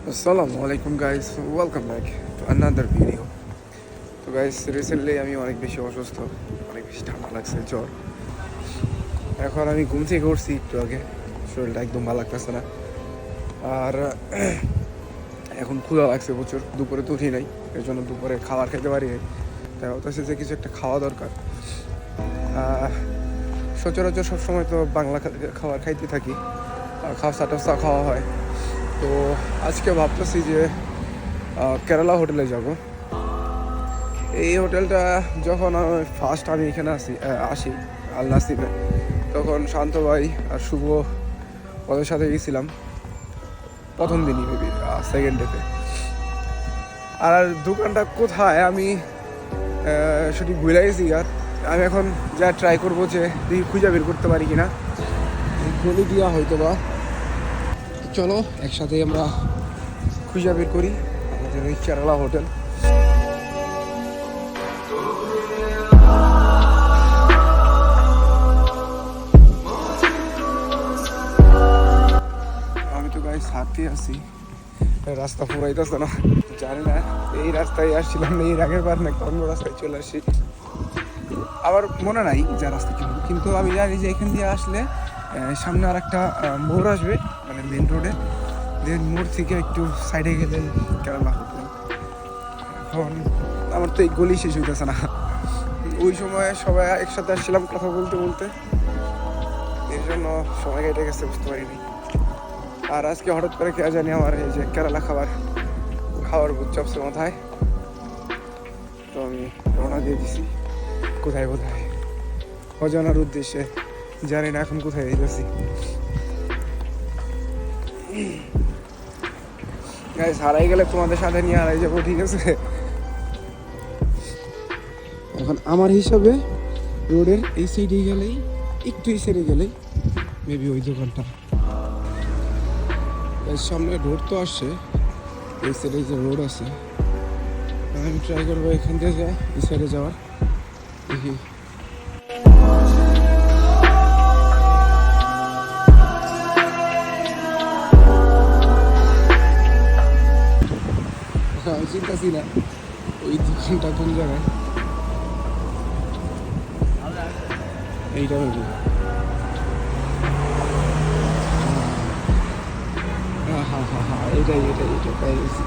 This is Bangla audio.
Assalamualaikum guys, welcome back to another video. তো গাইস রিসেন্টলি আমি অনেক বেশি অসুস্থ, অনেক বেশি ঠান্ডা লাগছে, জ্বর। এখন আমি ঘুম থেকে উঠছি একটু আগে, শরীরটা একদম ভালো লাগতেছে না। আর এখন ক্ষুধা লাগছে প্রচুর, দুপুরে তো উঠি নাই, এর জন্য দুপুরে খাবার খেতে পারি নাই। তাই হতেছে যে কিছু একটা খাওয়া দরকার। সচরাচর সবসময় তো বাংলা খাবার খাইতে থাকি, খাওয়া টাওয়া খাওয়া হয়। তো আজকে ভাবতেছি যে কেরালা হোটেলে যাব। এই হোটেলটা যখন ফার্স্ট আমি এখানে আসি আল নাসিমে, তখন শান্ত ভাই আর শুভ ওদের সাথে গেছিলাম প্রথম দিনই, মেবি সেকেন্ড ডেতে। আর দোকানটা কোথায় আমি সঠিক ভুলে গেছি। আর আমি এখন যা ট্রাই করবো যে দেখি খুঁজে বের করতে পারি কিনা, গলি দিয়া হয়তো বা। চলো একসাথে আমরা খুঁজে বের করি আমাদের ওই কেরালা হোটেল। আমি তো গাইস হাঁটতে আছি, রাস্তা ফুরাইতেছে না, জানি না এই রাস্তায় আসছিলাম না, এর আগের বার না অন্য রাস্তায় চলে আসি। আবার মনে নাই যা রাস্তা ছিল, কিন্তু আমি জানি যে এখান দিয়ে আসলে সামনে আর একটা মোড় আসবে, মানে মেন রোডে। দেন মোড় থেকে একটু সাইডে গেলে কেরালা হোটেল। এখন আমার তো এই গলি শেষ হইতেছে না। ওই সময় সবাই একসাথে আসছিলাম কথা বলতে বলতে, এর জন্য সময় কেটে গেছে বুঝতে পারিনি। আর আজকে হঠাৎ করে কে জানি আমার এই যে কেরালা খাওয়ার বুঝ চাপছে মাথায়। তো আমি রওনা দিয়ে দিছি কোথায় অজানার উদ্দেশ্যে, জানি না এখন কোথায় যাচ্ছি। গাইস হারাই গেলে তোমাদের সাথে নিয়ে হারাই যাবো, ঠিক আছে? এখন আমার হিসাবে রোডের এই সাইডে গেলেই, একটু এই সাইডে গেলেই মেবি ওই দোকানটা। সামনে রোড তো আসছে, এই সাইডে যে রোড আছে, আমি ট্রাই করবো এখান থেকে এই সাইডে যাওয়ার। দেখি আমি চিন্তাছি না ওই দোকানটা কোন জায়গায়। এইটা মেবি, হ্যাঁ, এটাই পাই গেছি।